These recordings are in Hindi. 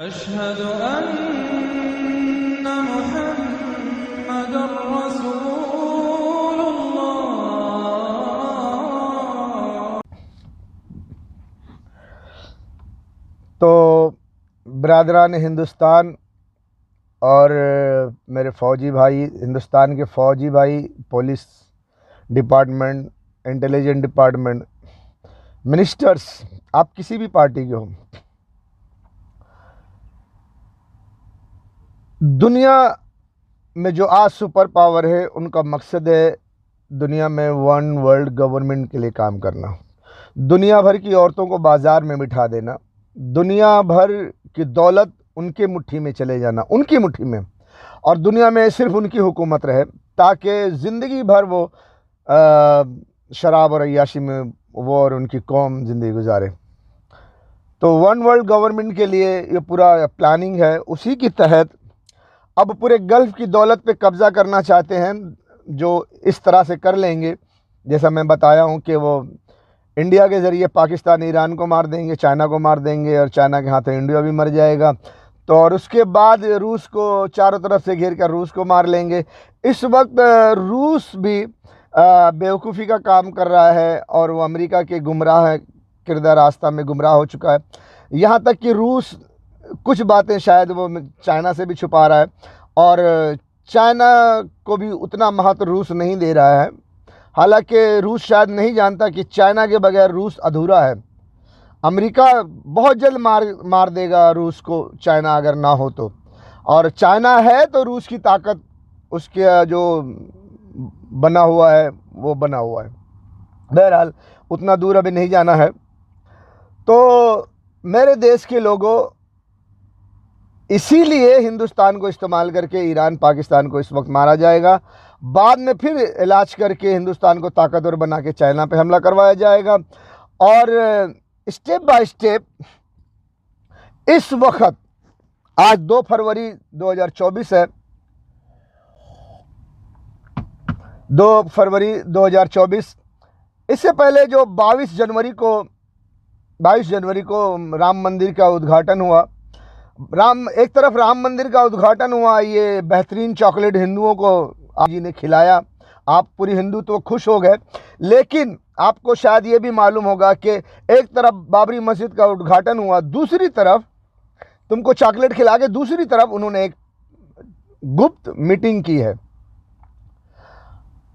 अशहदु अन्ना मुहम्मदुर रसूलुल्लाह। तो ब्रादरान हिंदुस्तान और मेरे फ़ौजी भाई, हिंदुस्तान के फ़ौजी भाई, police department, intelligent department, ministers, आप किसी भी पार्टी के हो, दुनिया में जो आज सुपर पावर है उनका मकसद है दुनिया में वन वर्ल्ड गवर्नमेंट के लिए काम करना, दुनिया भर की औरतों को बाज़ार में बिठा देना, दुनिया भर की दौलत उनके मुट्ठी में चले जाना, उनकी मुट्ठी में, और दुनिया में सिर्फ उनकी हुकूमत रहे ताकि ज़िंदगी भर वो शराब और अय्याशी में वो और उनकी कौम ज़िंदगी गुजारे। तो वन वर्ल्ड गवर्नमेंट के लिए ये पूरा प्लानिंग है। उसी के तहत अब पूरे गल्फ़ की दौलत पे कब्ज़ा करना चाहते हैं, जो इस तरह से कर लेंगे जैसा मैं बताया हूँ कि वो इंडिया के ज़रिए पाकिस्तान ईरान को मार देंगे, चाइना को मार देंगे, और चाइना के हाथों इंडिया भी मर जाएगा। तो और उसके बाद रूस को चारों तरफ से घेर कर रूस को मार लेंगे। इस वक्त रूस भी बेवकूफ़ी का काम कर रहा है और वो अमेरिका के गुमराह किरदार रास्ता में गुमराह हो चुका है। यहाँ तक कि रूस कुछ बातें शायद वो चाइना से भी छुपा रहा है, और चाइना को भी उतना महत्व रूस नहीं दे रहा है। हालांकि रूस शायद नहीं जानता कि चाइना के बगैर रूस अधूरा है। अमेरिका बहुत जल्द मार देगा रूस को, चाइना अगर ना हो तो, और चाइना है तो रूस की ताकत उसके जो बना हुआ है वो बना हुआ है। बहरहाल उतना दूर अभी नहीं जाना है। तो मेरे देश के लोगों, इसीलिए हिंदुस्तान को इस्तेमाल करके ईरान पाकिस्तान को इस वक्त मारा जाएगा। बाद में फिर इलाज करके हिंदुस्तान को ताकतवर बना के चाइना पे हमला करवाया जाएगा। और स्टेप बाय स्टेप इस वक्त आज 2 फरवरी 2024 है, 2 फरवरी 2024। इससे पहले जो 22 जनवरी को राम मंदिर का उद्घाटन हुआ। एक तरफ राम मंदिर का उद्घाटन हुआ, ये बेहतरीन चॉकलेट हिंदुओं को आप जी ने खिलाया, आप पूरी हिंदू तो खुश हो गए। लेकिन आपको शायद ये भी मालूम होगा कि एक तरफ बाबरी मस्जिद का उद्घाटन हुआ, दूसरी तरफ तुमको चॉकलेट खिला के दूसरी तरफ उन्होंने एक गुप्त मीटिंग की है।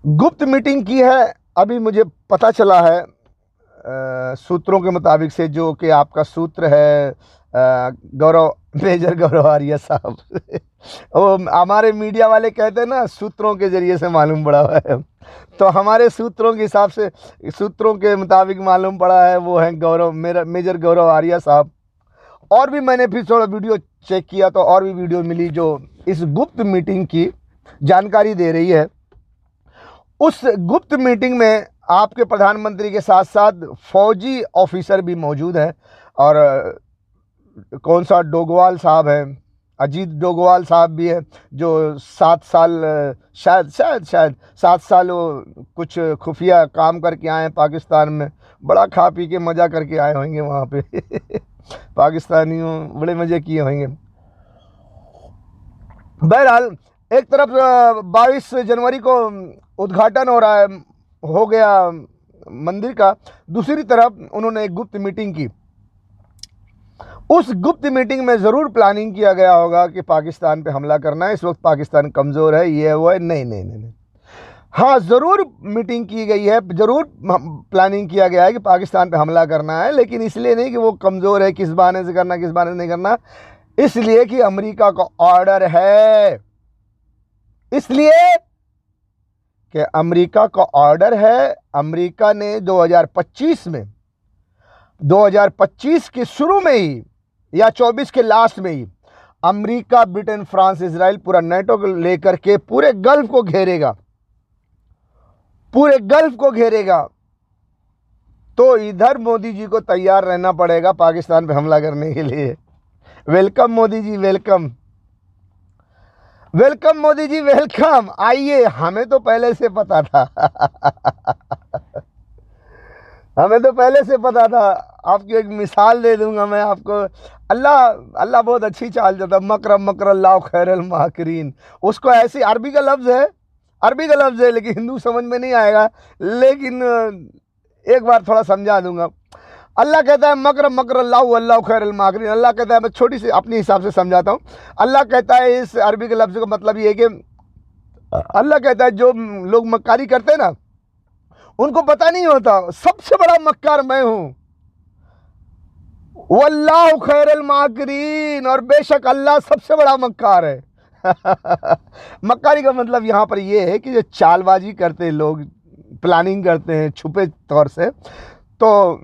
गुप्त मीटिंग की है, अभी मुझे पता चला है सूत्रों के मुताबिक से, जो कि आपका सूत्र है मेजर गौरव आर्य साहब वो हमारे मीडिया वाले कहते हैं ना, सूत्रों के ज़रिए से मालूम पड़ा हुआ है। तो हमारे सूत्रों के हिसाब से, सूत्रों के मुताबिक मालूम पड़ा है वो है मेजर गौरव आर्य साहब। और भी मैंने फिर थोड़ा वीडियो चेक किया तो और भी वीडियो मिली जो इस गुप्त मीटिंग की जानकारी दे रही है। उस गुप्त मीटिंग में आपके प्रधानमंत्री के साथ साथ फौजी ऑफिसर भी मौजूद हैं, और कौन सा डोगवाल साहब हैं, अजीत डोगवाल साहब भी है, जो 7 साल शायद 7 साल वो कुछ खुफिया काम करके आए हैं पाकिस्तान में, बड़ा खा पी के मज़ा करके आए होंगे वहाँ पे पाकिस्तानियों बड़े मज़े किए होंगे। बहरहाल एक तरफ 22 जनवरी को उद्घाटन हो गया मंदिर का, दूसरी तरफ उन्होंने एक गुप्त मीटिंग की। उस गुप्त मीटिंग में ज़रूर प्लानिंग किया गया होगा कि पाकिस्तान पे हमला करना है, इस वक्त पाकिस्तान कमज़ोर है, ये है वो है। नहीं, हाँ ज़रूर मीटिंग की गई है, ज़रूर प्लानिंग किया गया है कि पाकिस्तान पे हमला करना है, लेकिन इसलिए नहीं कि वो कमज़ोर है, किस बहाने से करना किस बहाने से नहीं करना, इसलिए कि अमेरिका का ऑर्डर है। इसलिए कि अमेरिका का ऑर्डर है। अमेरिका ने 2025 के शुरू में ही या 24 के लास्ट में ही अमेरिका, ब्रिटेन, फ्रांस, इजराइल पूरा नेटो को लेकर के पूरे गल्फ को घेरेगा। तो इधर मोदी जी को तैयार रहना पड़ेगा पाकिस्तान पे हमला करने के लिए। Welcome Modi ji, welcome Modi ji, welcome. आइए, हमें तो पहले से पता था हमें तो पहले से पता था। आपकी एक मिसाल दे दूंगा मैं आपको। अल्लाह बहुत अच्छी चाल जाता है, मकर मकर अल्लाह खैरल माकिरीन। उसको ऐसी अरबी का लफ्ज़ है लेकिन हिंदू समझ में नहीं आएगा, लेकिन एक बार थोड़ा समझा दूंगा। अल्लाह कहता है मकर मकर अल्लाह खैरल माकिरीन। अल्लाह कहता है, मैं छोटी सी अपने हिसाब से समझाता हूँ। अल्लाह कहता है इस अरबी के लफ्ज़ का मतलब ये है कि अल्लाह कहता है जो लोग मक्कारी करते हैं ना, उनको पता नहीं होता सबसे बड़ा मक्कार मैं हूँ। वल्लाहु खैरुल माकिरीन, और बेशक अल्लाह सबसे बड़ा मक्कार है। मक्कारी का मतलब यहाँ पर ये है कि जो चालबाजी करते हैं लोग, प्लानिंग करते हैं छुपे तौर से, तो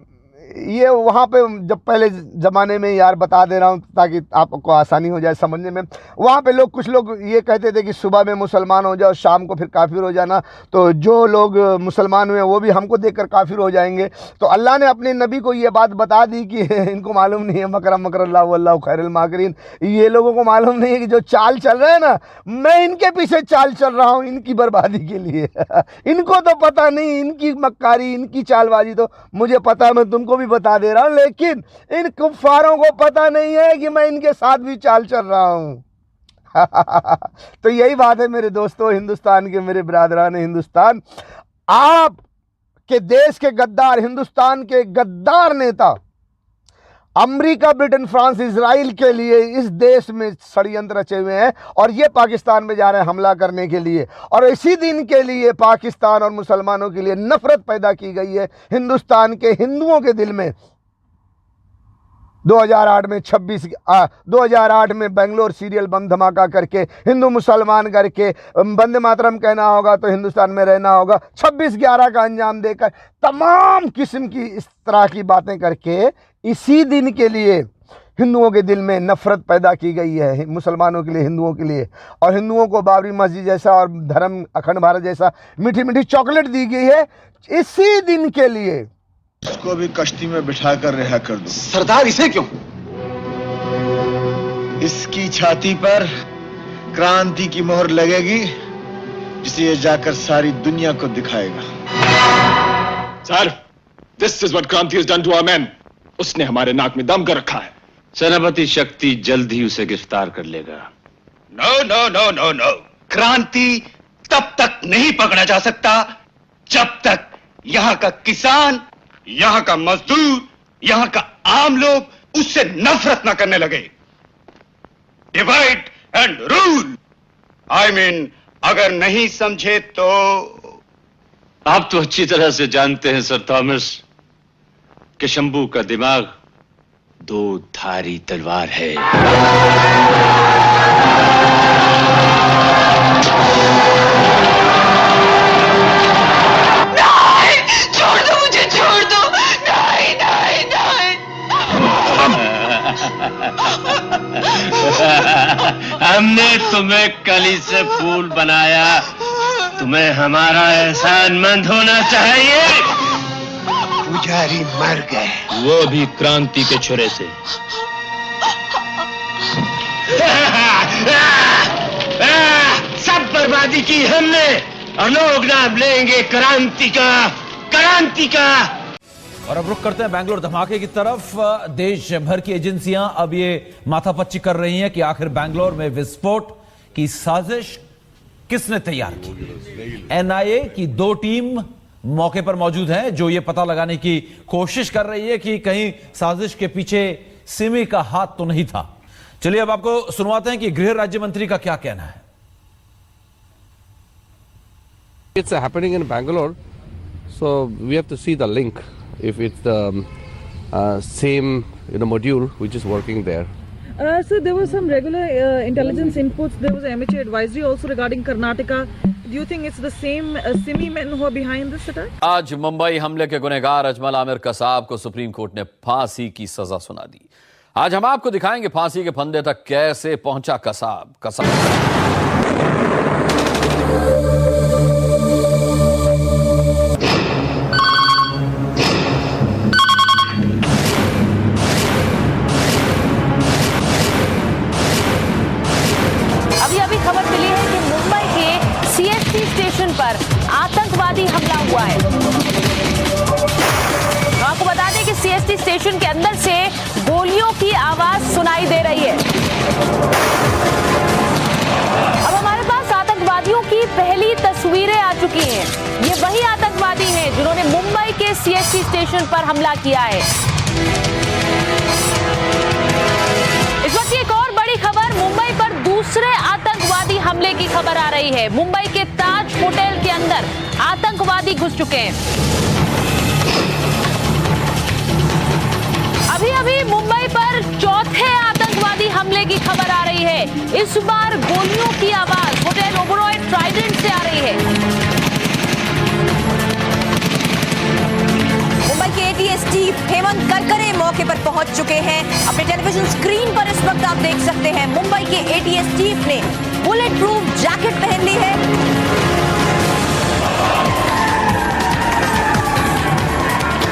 ये वहाँ पे जब पहले ज़माने में, यार बता दे रहा हूँ ताकि आपको आसानी हो जाए समझने में, वहाँ पे कुछ लोग ये कहते थे कि सुबह में मुसलमान हो जाओ, शाम को फिर काफिर हो जाना। तो जो लोग मुसलमान हुए वो भी हमको देखकर काफिर हो जाएंगे। तो अल्लाह ने अपने नबी को ये बात बता दी कि इनको मालूम नहीं है मकर मकर अल्लाह खैरुल माकिरीन। ये लोगों को मालूम नहीं है कि जो चाल चल रहा है ना, मैं इनके पीछे चाल चल रहा हूँ इनकी बर्बादी के लिए। इनको तो पता नहीं, इनकी मक्कारी, इनकी चालबाजी तो मुझे पता है, मैं तुमको भी बता दे रहा हूं, लेकिन इन कुफ्फारों को पता नहीं है कि मैं इनके साथ भी चाल चल रहा हूं। तो यही बात है मेरे दोस्तों, हिंदुस्तान के मेरे बिरादरान हिंदुस्तान, आप के देश के गद्दार, हिंदुस्तान के गद्दार नेता अमेरिका, ब्रिटेन, फ्रांस, इजराइल के लिए इस देश में षड्यंत्र रचे हुए हैं और ये पाकिस्तान में जा रहे हैं हमला करने के लिए। और इसी दिन के लिए पाकिस्तान और मुसलमानों के लिए नफरत पैदा की गई है हिंदुस्तान के हिंदुओं के दिल में। 2008 में बेंगलोर सीरियल बम धमाका करके, हिंदू मुसलमान करके, वंदे मातरम कहना होगा तो हिंदुस्तान में रहना होगा, 26/11 का अंजाम देकर, तमाम किस्म की इस तरह की बातें करके इसी दिन के लिए हिंदुओं के दिल में नफरत पैदा की गई है, मुसलमानों के लिए, हिंदुओं के लिए। और हिंदुओं को बाबरी मस्जिद जैसा और धर्म अखंड भारत जैसा मीठी मीठी चॉकलेट दी गई है इसी दिन के लिए। इसको भी कश्ती में बिठा कर रिहा कर दो। सरदार, इसे क्यों? इसकी छाती पर क्रांति की मोहर लगेगी, जिसे ये जाकर सारी दुनिया को दिखाएगा। Sir, this is what Kranti has done to our man. उसने हमारे नाक में दम कर रखा है। सेनापति शक्ति जल्द ही उसे गिरफ्तार कर लेगा। No no no no no, Kranti तब तक नहीं पकड़ा जा सकता जब तक यहां का किसान, यहां का मजदूर, यहां का आम लोग उससे नफरत ना करने लगे। Divide and rule, I mean, अगर नहीं समझे तो। आप तो अच्छी तरह से जानते हैं सर थॉमस कि शंभू का दिमाग 2 धारी तलवार है। नहीं, छोड़ दो मुझे, छोड़ दो। नहीं नहीं नहीं। हमने तुम्हें कली से फूल बनाया, तुम्हें हमारा एहसानमंद होना चाहिए। पुजारी मर गए, वो भी क्रांति के छुरे से। सब बर्बादी की हमने, और लोग नाम लेंगे क्रांति का, क्रांति का। और अब रुक करते हैं बेंगलोर धमाके की तरफ। देश भर की एजेंसियां अब ये माथापच्ची कर रही हैं कि आखिर बेंगलोर में विस्फोट की साजिश किसने तैयार की। एनआईए की 2 टीम मौके पर मौजूद है जो ये पता लगाने की कोशिश कर रही है कि कहीं साजिश के पीछे सिमी का हाथ तो नहीं था। चलिए अब आपको सुनवाते हैं कि गृह राज्य मंत्री का क्या कहना है। It's happening in Bangalore, so we have to see the link. If it's the same module which is working there. So there was some regular intelligence inputs. There was an MHA advisory also regarding Karnataka. Do you think it's the same Simi men who are behind this attack? आज मुंबई हमले के गुनहगार अजमल आमिर कसाब को सुप्रीम कोर्ट ने फांसी की सजा सुना दी। आज हम आपको दिखाएंगे फांसी के फंदे तक कैसे पहुंचा कसाब। खबर मिली है कि मुंबई के सीएसटी स्टेशन पर आतंकवादी हमला हुआ है। आपको बता दें कि सीएसटी स्टेशन के अंदर से गोलियों की आवाज सुनाई दे रही है। अब हमारे पास आतंकवादियों की पहली तस्वीरें आ चुकी हैं। ये वही आतंकवादी हैं जिन्होंने मुंबई के सीएसटी स्टेशन पर हमला किया है। इस वक्त एक और बड़ी खबर, मुंबई पर दूसरे आतंकवादी हमले की खबर आ रही है। मुंबई के ताज होटल के अंदर आतंकवादी घुस चुके हैं। अभी अभी मुंबई पर चौथे आतंकवादी हमले की खबर आ रही है। इस बार गोलियों की आवाज होटल ओबरॉय ट्राइडेंट से आ रही है। मुंबई के एटीएस चीफ हेमंत करकरे मौके पर पहुंच चुके हैं। अपने टेलीविजन स्क्रीन पर इस वक्त आप देख सकते हैं मुंबई के एटीएस चीफ ने बुलेट प्रूफ जैकेट पहन ली है।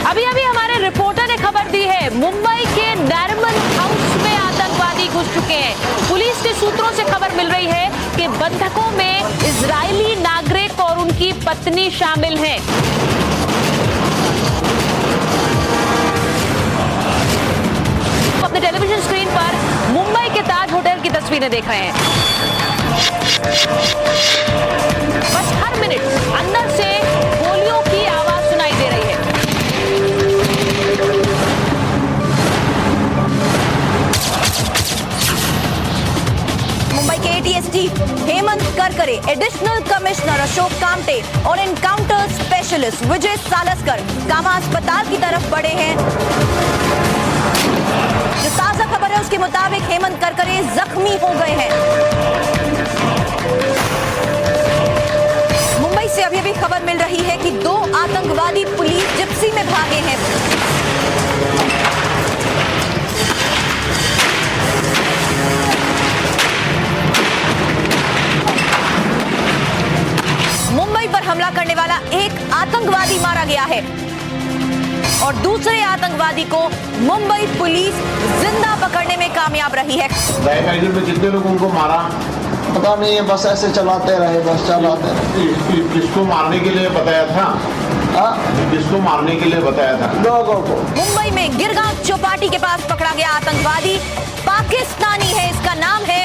अभी अभी हमारे रिपोर्टर ने खबर दी है मुंबई के नैरिमन हाउस में आतंकवादी घुस चुके हैं। पुलिस के सूत्रों से खबर मिल रही है कि बंधकों में इजरायली नागरिक और उनकी पत्नी शामिल हैं। अपने टेलीविजन स्क्रीन पर मुंबई के ताज होटल की तस्वीरें देख रहे हैं। बस हर मिनट अंदर से गोलियों की आवाज सुनाई दे रही है। मुंबई के ATS chief Hemant Karkare, additional commissioner Ashok Kamte और एनकाउंटर स्पेशलिस्ट विजय सालस्कर कामा अस्पताल की तरफ बढ़े हैं। जो ताजा खबर है उसके मुताबिक हेमंत करकरे जख्मी हो गए हैं। मुंबई से अभी अभी खबर मिल रही है कि 2 आतंकवादी पुलिस जिप्सी में भागे हैं। मुंबई पर हमला करने वाला एक आतंकवादी मारा गया है और दूसरे आतंकवादी को मुंबई पुलिस जिंदा पकड़ने में कामयाब रही है। में कितने लोगों को मारा पता नहीं है, बस ऐसे चलाते रहे, बस चलाते रहे। किसको मारने के लिए बताया था? किसको मारने के लिए बताया था? लोगों को। मुंबई में गिरगांव चौपाटी के पास पकड़ा गया आतंकवादी पाकिस्तानी है। इसका नाम है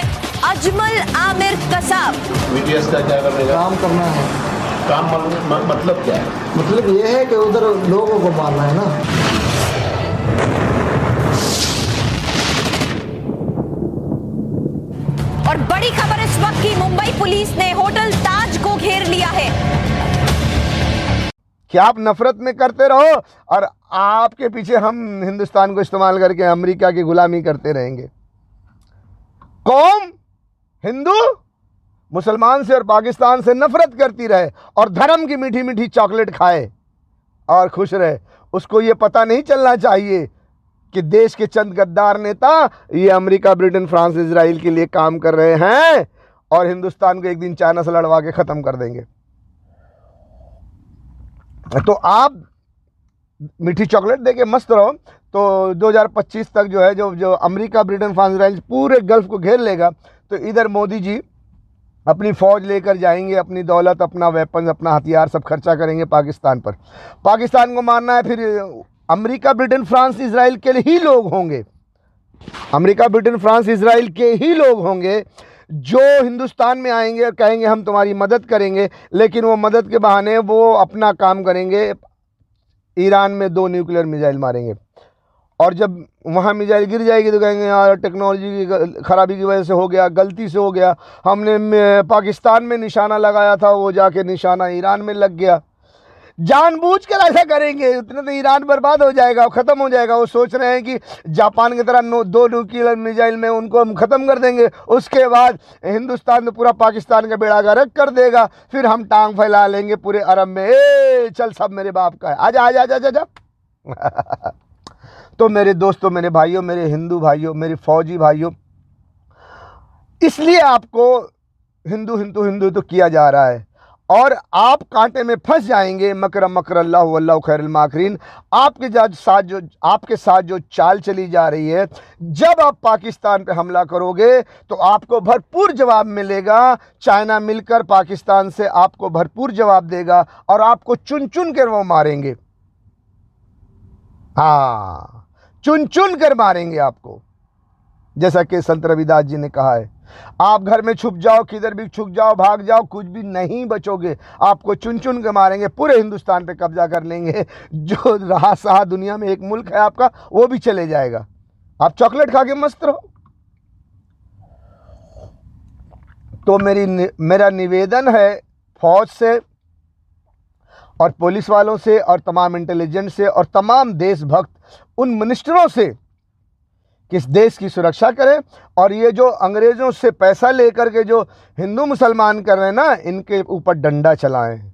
अजमल आमिर कसाब। बीटीएस का क्या करने का? काम करना है। काम मतलब क्या है? मतलब ये है कि उधर लोगों को मारना है ना। और बड़ी खबर इस वक्त की, मुंबई पुलिस ने होटल ताज को घेर लिया है। कि आप नफरत में करते रहो और आपके पीछे हम हिंदुस्तान को इस्तेमाल करके अमेरिका की गुलामी करते रहेंगे। कौम हिंदू मुसलमान से और पाकिस्तान से नफरत करती रहे और धर्म की मीठी मीठी चॉकलेट खाए और खुश रहे, उसको ये पता नहीं चलना चाहिए कि देश के चंद गद्दार नेता ये अमेरिका, ब्रिटेन, फ्रांस, इजराइल के लिए काम कर रहे हैं और हिंदुस्तान को एक दिन चाइना से लड़वा के ख़त्म कर देंगे। तो आप मीठी चॉकलेट दे के मस्त रहो। तो 2025 तक जो है जो अमेरिका, ब्रिटेन, फ्रांस, इजराइल पूरे गल्फ को घेर लेगा, तो इधर मोदी जी अपनी फ़ौज लेकर जाएंगे, अपनी दौलत, अपना वेपन, अपना हथियार सब खर्चा करेंगे पाकिस्तान पर। पाकिस्तान को मारना है, फिर अमेरिका, ब्रिटेन, फ्रांस, इजराइल के ही लोग होंगे, अमेरिका, ब्रिटेन, फ्रांस, इजराइल के ही लोग होंगे जो हिंदुस्तान में आएंगे और कहेंगे हम तुम्हारी मदद करेंगे, लेकिन वो मदद के बहाने वो अपना काम करेंगे, ईरान में 2 न्यूक्लियर मिसाइल मारेंगे। और जब वहाँ मिसाइल गिर जाएगी तो कहेंगे यार टेक्नोलॉजी की ख़राबी की वजह से हो गया, गलती से हो गया, हमने पाकिस्तान में निशाना लगाया था, वो जाके निशाना ईरान में लग गया। जानबूझकर ऐसा करेंगे, उतने तो ईरान बर्बाद हो जाएगा, ख़त्म हो जाएगा। वो सोच रहे हैं कि जापान की तरह 2 न्यूक्लियर मिसाइल में उनको हम ख़त्म कर देंगे, उसके बाद हिंदुस्तान तो पूरा पाकिस्तान का बेड़ा गर्क कर देगा, फिर हम टांग फैला लेंगे पूरे अरब में, ए चल सब मेरे बाप का है, आजा आजा आजा आजा। तो मेरे दोस्तों, मेरे भाइयों, मेरे हिंदू भाइयों, मेरे फौजी भाइयों, इसलिए आपको हिंदू हिंदू हिंदू तो किया जा रहा है और आप कांटे में फंस जाएंगे। मकर मकर अल्लाह वल्लाहु खैरुल माकिरीन। आपके साथ जो चाल चली जा रही है, जब आप पाकिस्तान पे हमला करोगे तो आपको भरपूर जवाब मिलेगा। चाइना मिलकर पाकिस्तान से आपको भरपूर जवाब देगा और आपको चुन चुन कर वो मारेंगे। हाँ, चुन चुन कर मारेंगे आपको, जैसा कि संत रविदास जी ने कहा है। आप घर में छुप जाओ, किधर भी छुप जाओ, भाग जाओ, कुछ भी नहीं बचोगे, आपको चुन चुन के मारेंगे, पूरे हिंदुस्तान पे कब्जा कर लेंगे। जो रहा सहा दुनिया में एक मुल्क है आपका, वो भी चले जाएगा। आप चॉकलेट खा के मस्त रहो। तो मेरा निवेदन है फौज से और पुलिस वालों से और तमाम इंटेलिजेंस से और तमाम देशभक्त उन मिनिस्टरों से कि इस देश की सुरक्षा करें, और ये जो अंग्रेज़ों से पैसा लेकर के जो हिंदू मुसलमान कर रहे हैं ना, इनके ऊपर डंडा चलाएं।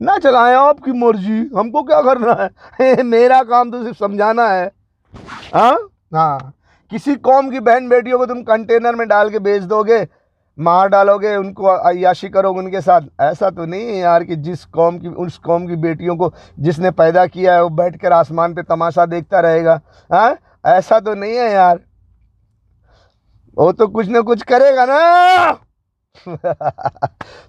ना चलाएं, आपकी मर्जी, हमको क्या करना है। मेरा काम तो सिर्फ समझाना है। हाँ, किसी कौम की बहन बेटियों को तुम कंटेनर में डाल के बेच दोगे, मार डालोगे, उनको अय्याशी करोगे उनके साथ, ऐसा तो नहीं है यार कि जिस कौम की, उस कौम की बेटियों को जिसने पैदा किया है वो बैठकर आसमान पे तमाशा देखता रहेगा। हाँ, ऐसा तो नहीं है यार, वो तो कुछ ना कुछ करेगा ना।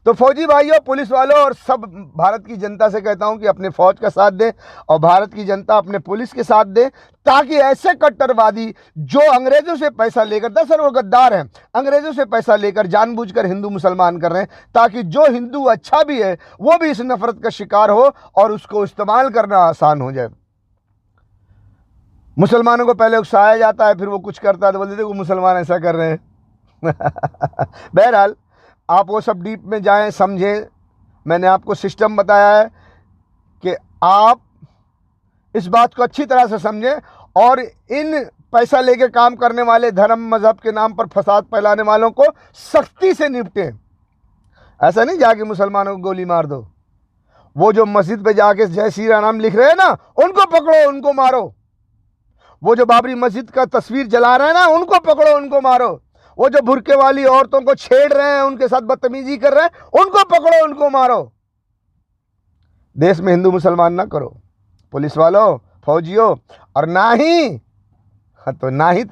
तो फौजी भाइयों, पुलिस वालों और सब भारत की जनता से कहता हूं कि अपने फौज का साथ दें और भारत की जनता अपने पुलिस के साथ दे, ताकि ऐसे कट्टरवादी जो अंग्रेजों से पैसा लेकर, दरअसल वो गद्दार हैं, अंग्रेजों से पैसा लेकर जानबूझकर हिंदू मुसलमान कर रहे हैं, ताकि जो हिंदू अच्छा भी है वो भी इस नफरत का शिकार हो और उसको इस्तेमाल करना आसान हो जाए। मुसलमानों को पहले उकसाया जाता है, फिर वो कुछ करता है तो बोलते थे वो मुसलमान ऐसा कर रहे हैं। बहरहाल, आप वो सब डीप में जाएं, समझें। मैंने आपको सिस्टम बताया है कि आप इस बात को अच्छी तरह से समझें और इन पैसा लेके काम करने वाले, धर्म मजहब के नाम पर फसाद फैलाने वालों को सख्ती से निपटें। ऐसा नहीं जाके मुसलमानों को गोली मार दो। वो जो मस्जिद पे जाके जय श्री राम लिख रहे हैं ना, उनको पकड़ो, उनको मारो। वो जो बाबरी मस्जिद का तस्वीर जला रहे हैं ना, उनको पकड़ो, उनको मारो। वो जो बुरके वाली औरतों को छेड़ रहे हैं, उनके साथ बदतमीजी कर रहे हैं, उनको पकड़ो, उनको मारो। देश में हिंदू मुसलमान ना करो, पुलिस वालों, फौजियों, और ना ही तो ना ही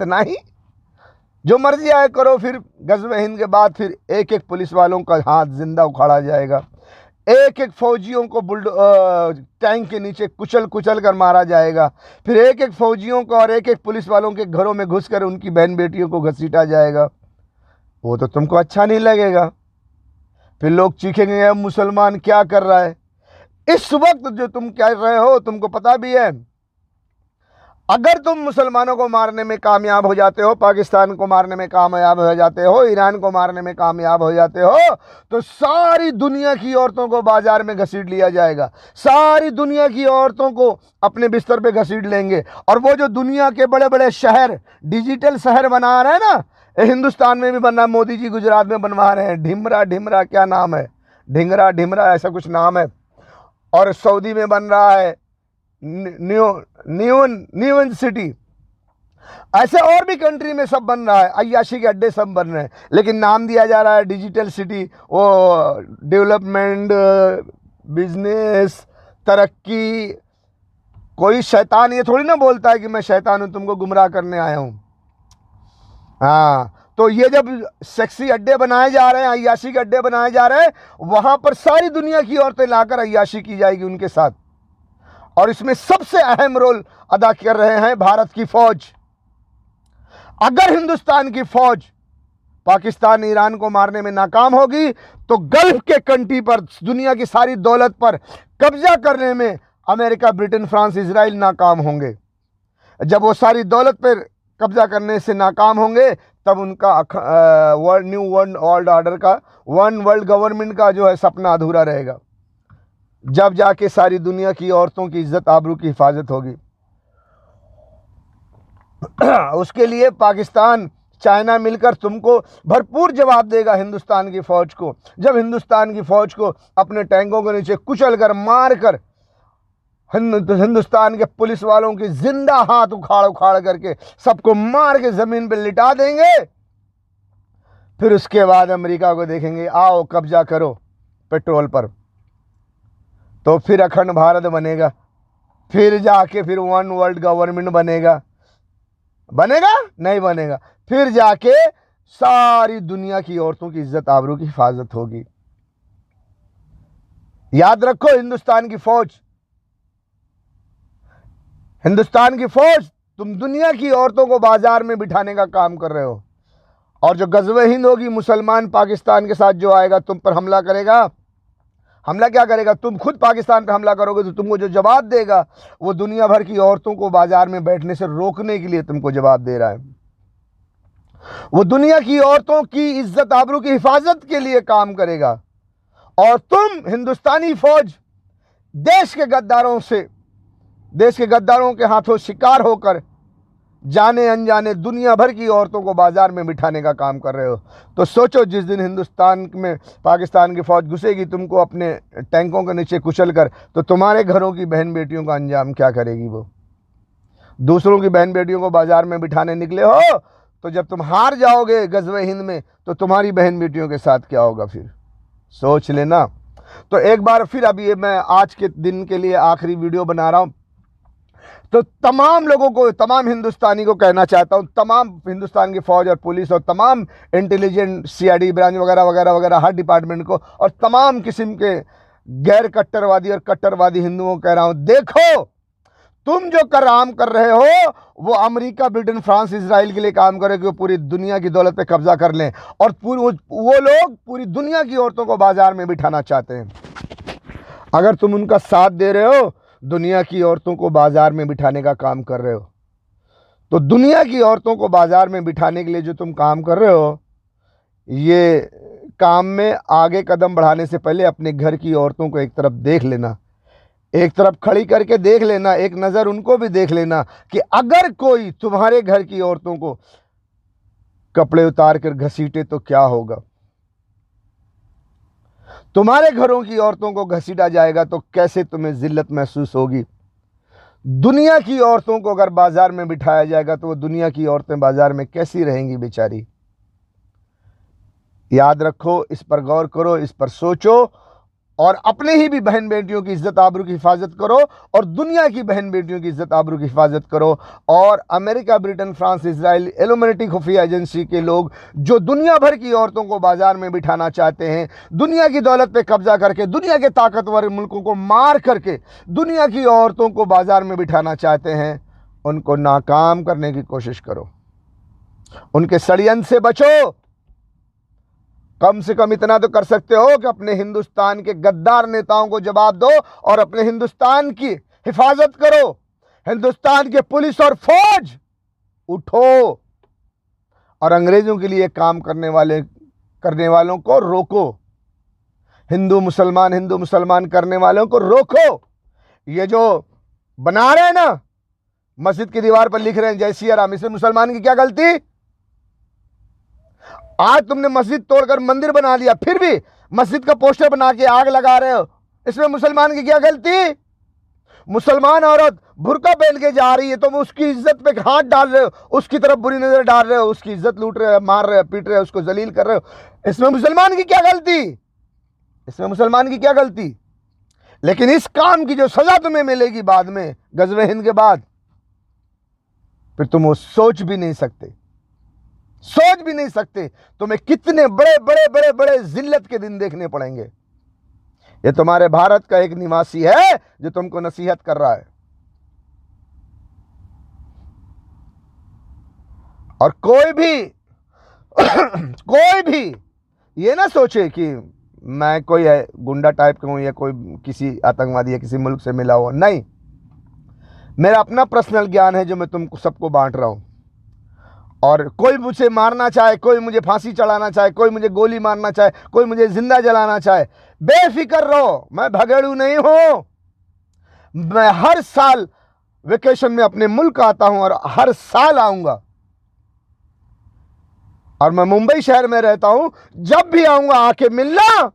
जो मर्जी आए करो। फिर गज़वे हिंद के बाद फिर एक एक पुलिस वालों का हाथ जिंदा उखाड़ा जाएगा, एक एक फौजियों को टैंक के नीचे कुचल कुचल कर मारा जाएगा, फिर एक एक फौजियों को और एक एक पुलिस वालों के घरों में घुसकर उनकी बहन बेटियों को घसीटा जाएगा। वो तो तुमको अच्छा नहीं लगेगा, फिर लोग चीखेंगे अब मुसलमान क्या कर रहा है। इस वक्त जो तुम कर रहे हो तुमको पता भी है, अगर तुम मुसलमानों को मारने में कामयाब हो जाते हो, पाकिस्तान को मारने में कामयाब हो जाते हो, ईरान को मारने में कामयाब हो जाते हो, तो सारी दुनिया की औरतों को बाजार में घसीट लिया जाएगा, सारी दुनिया की औरतों को अपने बिस्तर पे घसीट लेंगे। और वो जो दुनिया के बड़े बड़े शहर, डिजिटल शहर बना रहे हैं ना, हिंदुस्तान में भी बन रहा है, मोदी जी गुजरात में बनवा रहे हैं, ढिमरा क्या नाम है, ढिंगरा ऐसा कुछ नाम है, और सऊदी में बन रहा है न्यून सिटी, ऐसे और भी कंट्री में सब बन रहा है, अय्याशी के अड्डे सब बन रहे हैं, लेकिन नाम दिया जा रहा है डिजिटल सिटी। वो डेवलपमेंट, बिजनेस, तरक्की। कोई शैतान ये थोड़ी ना बोलता है कि मैं शैतान हूं, तुमको गुमराह करने आया हूं। हाँ, तो ये जब सेक्सी अड्डे बनाए जा रहे हैं, अय्याशी के अड्डे बनाए जा रहे हैं, वहां पर सारी दुनिया की औरतें लाकर अय्याशी की जाएगी उनके साथ। और इसमें सबसे अहम रोल अदा कर रहे हैं भारत की फौज। अगर हिंदुस्तान की फौज पाकिस्तान, ईरान को मारने में नाकाम होगी तो गल्फ के कंट्री पर, दुनिया की सारी दौलत पर कब्जा करने में अमेरिका, ब्रिटेन, फ्रांस, इजराइल नाकाम होंगे। जब वो सारी दौलत पर कब्जा करने से नाकाम होंगे, तब उनका न्यू वर्ल्ड ऑर्डर का, वन वर्ल्ड गवर्नमेंट का जो है सपना अधूरा रहेगा। जब जाके सारी दुनिया की औरतों की इज्जत आबरू की हिफाजत होगी। उसके लिए पाकिस्तान, चाइना मिलकर तुमको भरपूर जवाब देगा हिंदुस्तान की फौज को। जब हिंदुस्तान की फौज को अपने टैंकों के नीचे कुचल कर, मार कर, हिंदुस्तान के पुलिस वालों की जिंदा हाथ उखाड़ करके सबको मार के जमीन पर लिटा देंगे, फिर उसके बाद अमेरिका को देखेंगे, आओ कब्जा करो पेट्रोल पर। तो फिर अखंड भारत बनेगा, फिर जाके फिर वन वर्ल्ड गवर्नमेंट बनेगा नहीं बनेगा, फिर जाके सारी दुनिया की औरतों की इज्जत आबरू की हिफाजत होगी। याद रखो, हिंदुस्तान की फौज तुम दुनिया की औरतों को बाजार में बिठाने का काम कर रहे हो। और जो गज़वे हिंद होगी, मुसलमान पाकिस्तान के साथ जो आएगा तुम पर हमला करेगा, हमला क्या करेगा, तुम खुद पाकिस्तान पर हमला करोगे तो तुमको जो जवाब देगा वो दुनिया भर की औरतों को बाजार में बैठने से रोकने के लिए तुमको जवाब दे रहा है। वो दुनिया की औरतों की इज्जत आबरू की हिफाजत के लिए काम करेगा। और तुम हिंदुस्तानी फौज देश के गद्दारों के हाथों शिकार होकर जाने अनजाने दुनिया भर की औरतों को बाजार में बिठाने का काम कर रहे हो। तो सोचो, जिस दिन हिंदुस्तान में पाकिस्तान की फौज घुसेगी तुमको अपने टैंकों के नीचे कुचल कर, तो तुम्हारे घरों की बहन बेटियों का अंजाम क्या करेगी वो। दूसरों की बहन बेटियों को बाजार में बिठाने निकले हो, तो जब तुम हार जाओगे गज़वे हिंद में तो तुम्हारी बहन बेटियों के साथ क्या होगा, फिर सोच लेना। तो एक बार फिर, अब ये मैं आज के दिन के लिए आखिरी वीडियो बना रहा हूँ, तो तमाम लोगों को, तमाम हिंदुस्तानी को कहना चाहता हूँ, तमाम हिंदुस्तान की फौज और पुलिस और तमाम इंटेलिजेंट CID ब्रांच वगैरह वगैरह वगैरह हर डिपार्टमेंट को और तमाम किस्म के गैर कट्टरवादी और कट्टरवादी हिंदुओं को कह रहा हूँ, देखो तुम जो काम कर रहे हो वो अमेरिका, ब्रिटेन, फ्रांस, इजराइल के लिए काम कर रहे हो कि वो पूरी दुनिया की दौलत पे कब्जा कर लें, और वो लोग पूरी दुनिया की औरतों को बाजार में बिठाना चाहते हैं। अगर तुम उनका साथ दे रहे हो, दुनिया की औरतों को बाजार में बिठाने का काम कर रहे हो, तो दुनिया की औरतों को बाजार में बिठाने के लिए जो तुम काम कर रहे हो, ये काम में आगे कदम बढ़ाने से पहले अपने घर की औरतों को एक तरफ देख लेना, एक तरफ खड़ी करके देख लेना, एक नज़र उनको भी देख लेना कि अगर कोई तुम्हारे घर की औरतों को कपड़े उतार कर घसीटे तो क्या होगा। तुम्हारे घरों की औरतों को घसीटा जाएगा तो कैसे तुम्हें जिल्लत महसूस होगी। दुनिया की औरतों को अगर बाजार में बिठाया जाएगा तो वो दुनिया की औरतें बाजार में कैसी रहेंगी बेचारी। याद रखो, इस पर गौर करो, इस पर सोचो, और अपने ही भी बहन बेटियों की इज्जत आबरू की हिफाजत करो और दुनिया की बहन बेटियों की इज्जत आबरू की हिफाजत करो। और America, Britain, France, Israel, Illuminati खुफिया एजेंसी के लोग जो दुनिया भर की औरतों को बाजार में बिठाना चाहते हैं, दुनिया की दौलत पे कब्जा करके, दुनिया के ताकतवर मुल्कों को मार करके दुनिया की औरतों को बाजार में बिठाना चाहते हैं, उनको नाकाम करने की कोशिश करो, उनके षड्यंत्र से बचो। कम से कम इतना तो कर सकते हो कि अपने हिंदुस्तान के गद्दार नेताओं को जवाब दो और अपने हिंदुस्तान की हिफाजत करो। हिंदुस्तान के पुलिस और फौज उठो और अंग्रेजों के लिए काम करने वालों को रोको। हिंदू मुसलमान करने वालों को रोको। ये जो बना रहे हैं ना, मस्जिद की दीवार पर लिख रहे हैं जय सिया राम, इसमें मुसलमान की क्या गलती। आज तुमने मस्जिद तोड़कर मंदिर बना लिया, फिर भी मस्जिद का पोस्टर बना के आग लगा रहे हो, इसमें मुसलमान की क्या गलती। मुसलमान औरत बुर्का पहन के जा रही है तो उसकी इज्जत पे हाथ डाल रहे हो, उसकी तरफ बुरी नजर डाल रहे हो, उसकी इज्जत लूट रहे हो, मार रहे हो, पीट रहे हो, उसको जलील कर रहे हो, इसमें मुसलमान की क्या गलती, इसमें मुसलमान की क्या गलती। लेकिन इस काम की जो सजा तुम्हें मिलेगी बाद में, गज़वे हिंद के बाद, फिर तुम वो सोच भी नहीं सकते, तुम्हें कितने बड़े बड़े बड़े बड़े जिल्लत के दिन देखने पड़ेंगे। ये तुम्हारे भारत का एक निवासी है जो तुमको नसीहत कर रहा है। और कोई भी ये ना सोचे कि मैं कोई है गुंडा टाइप का हूं या कोई किसी आतंकवादी या किसी मुल्क से मिला हुआ, नहीं। मेरा अपना पर्सनल ज्ञान है जो मैं तुमको सबको बांट रहा हूं। और कोई मुझे मारना चाहे, कोई मुझे फांसी चढ़ाना चाहे, कोई मुझे गोली मारना चाहे, कोई मुझे जिंदा जलाना चाहे, बेफिक्र रहो, मैं भगेड़ू नहीं हूं। मैं हर साल वेकेशन में अपने मुल्क आता हूं और हर साल आऊंगा। और मैं मुंबई शहर में रहता हूं, जब भी आऊंगा आके मिलना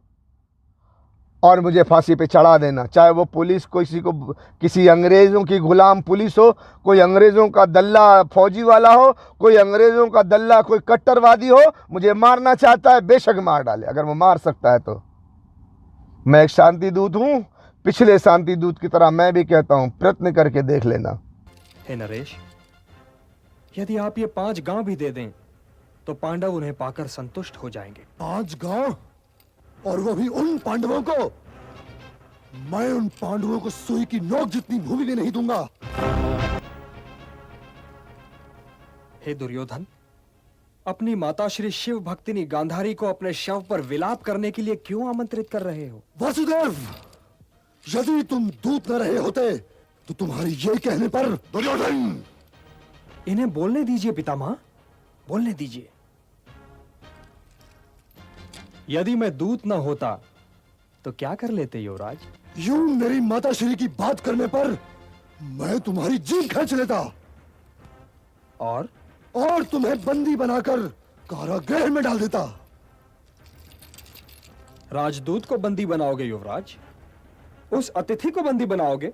और मुझे फांसी पे चढ़ा देना। चाहे वो पुलिस किसी अंग्रेज़ों की गुलाम पुलिस हो, कोई अंग्रेज़ों का दल्ला फौजी वाला हो, कोई अंग्रेज़ों का दल्ला कोई कट्टरवादी हो, मुझे मारना चाहता है बेशक मार डाले, अगर वो मार सकता है तो। मैं एक शांति दूत हूं, पिछले शांति दूत की तरह मैं भी कहता हूं, प्रयत्न करके देख लेना। हे नरेश, यदि आप ये 5 गांव भी दे दें तो पांडव उन्हें पाकर संतुष्ट हो जाएंगे। 5 गांव, और वो भी उन पांडवों को। मैं उन पांडवों को सुई की नोक जितनी भूमि भी नहीं दूंगा। हे दुर्योधन, अपनी माता श्री शिव भक्तिनी गांधारी को अपने शव पर विलाप करने के लिए क्यों आमंत्रित कर रहे हो? वसुदेव, यदि तुम दूत न रहे होते तो तुम्हारी ये कहने पर दुर्योधन। इन्हें बोलने दीजिए पितामह, बोलने दीजिए। यदि मैं दूत न होता तो क्या कर लेते युवराज? यूं मेरी माता श्री की बात करने पर मैं तुम्हारी जीभ खींच लेता और तुम्हें बंदी बनाकर कारागृह में डाल देता। राजदूत को बंदी बनाओगे युवराज? उस अतिथि को बंदी बनाओगे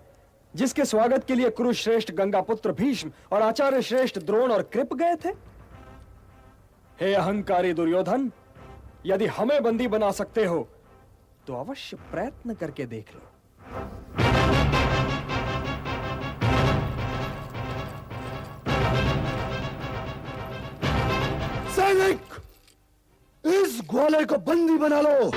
जिसके स्वागत के लिए कुरुश्रेष्ठ गंगापुत्र भीष्म और आचार्य श्रेष्ठ द्रोण और कृप गए थे? हे अहंकारी दुर्योधन, यदि हमें बंदी बना सकते हो तो अवश्य प्रयत्न करके देख लो। सैनिक, इस ग्वाले को बंदी बना लो।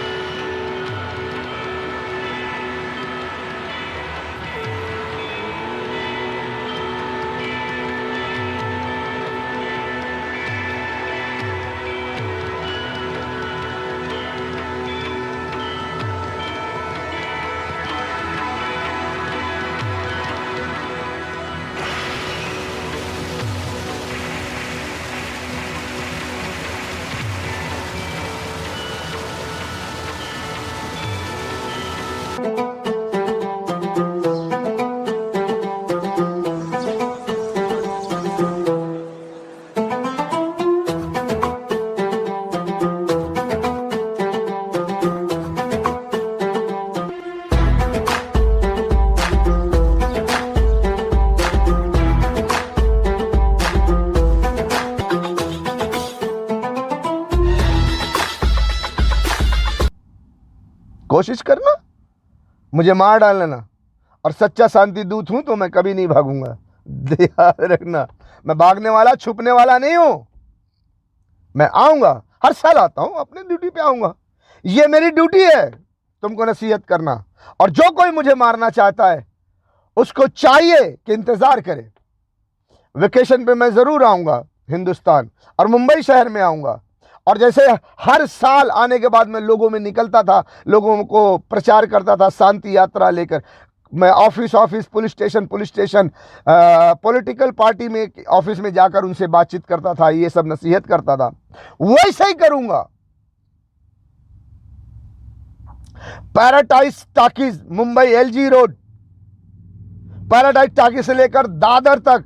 कोशिश करना, मुझे मार डालना, और सच्चा शांति दूत हूं तो मैं कभी नहीं भागूंगा। ध्यान रखना, मैं भागने वाला छुपने वाला नहीं हूं। मैं आऊंगा, हर साल आता हूं, अपने ड्यूटी पे आऊंगा। ये मेरी ड्यूटी है तुमको नसीहत करना। और जो कोई मुझे मारना चाहता है उसको चाहिए कि इंतजार करे। वेकेशन पे मैं जरूर आऊंगा हिंदुस्तान, और मुंबई शहर में आऊंगा। और जैसे हर साल आने के बाद मैं लोगों में निकलता था, लोगों को प्रचार करता था शांति यात्रा लेकर। मैं office police station political party में ऑफिस में जाकर उनसे बातचीत करता था, ये सब नसीहत करता था। वैसे ही करूंगा। Paradise talkies Mumbai LG road, paradise talkies से लेकर दादर तक,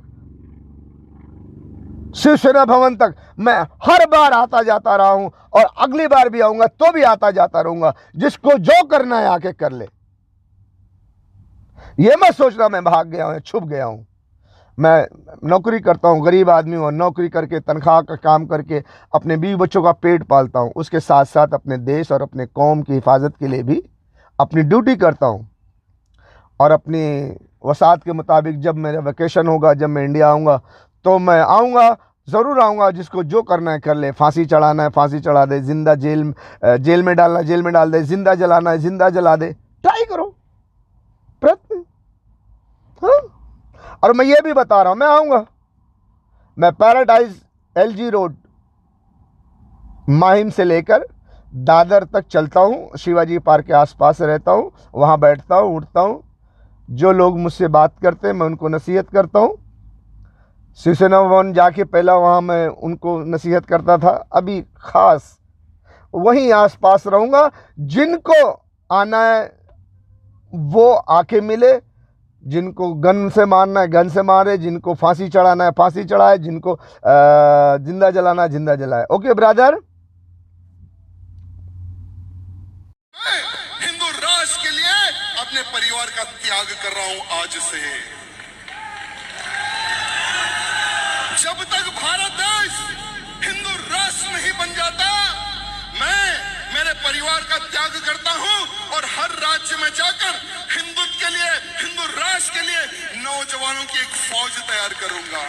शिवसेना भवन तक मैं हर बार आता जाता रहा हूं, और अगली बार भी आऊंगा तो भी आता जाता रहूंगा। जिसको जो करना है आके कर ले। ये मत सोचना मैं भाग गया हूं, छुप गया हूं। मैं नौकरी करता हूं, गरीब आदमी हूं, नौकरी करके तनख्वाह का काम करके अपने बीवी बच्चों का पेट पालता हूं। उसके साथ साथ अपने देश और अपने कौम की हिफाजत के लिए भी अपनी ड्यूटी करता हूं। और अपनी वसात के मुताबिक जब मेरा वेकेशन होगा, जब मैं इंडिया आऊँगा तो मैं आऊँगा, ज़रूर आऊँगा। जिसको जो करना है कर ले। फांसी चढ़ाना है फांसी चढ़ा दे, जिंदा जेल में डालना है जेल में डाल दे, जिंदा जलाना है जिंदा जला दे। ट्राई करो, प्रयत्न। हाँ, और मैं ये भी बता रहा हूँ, मैं आऊँगा। मैं पैराडाइज LG रोड माहिम से लेकर दादर तक चलता हूँ। शिवाजी पार्क के आसपास रहता हूँ, वहाँ बैठता हूँ, उठता हूँ। जो लोग मुझसे बात करते हैं मैं उनको नसीहत करता हूँ। शिवसेना भवन जाके पहला वहाँ मैं उनको नसीहत करता था, अभी ख़ास वहीं आसपास रहूँगा। जिनको आना है वो आके मिले, जिनको गन से मारना है गन से मारे, जिनको फांसी चढ़ाना है फांसी चढ़ाए, जिनको जिंदा जलाना है जिंदा जलाए। Okay brother. हिंदू राष्ट्र के लिए अपने परिवार का त्याग कर रहा हूं आज से। जब तक भारत देश हिंदू राष्ट्र नहीं बन जाता, मैं मेरे परिवार का त्याग करता हूं और हर राज्य में जाकर हिंदुत्व के लिए, हिंदू राष्ट्र के लिए नौजवानों की एक फौज तैयार करूंगा।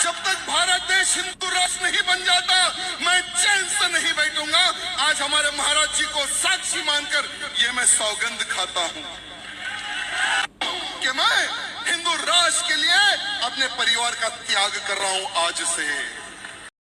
जब तक भारत देश हिंदू राष्ट्र नहीं बन जाता, मैं चैन से नहीं बैठूंगा। आज हमारे महाराज जी को साक्षी मानकर ये मैं सौगंध खाता हूं कि मैं हिंदू राष्ट्र के लिए अपने परिवार का त्याग कर रहा हूं आज से।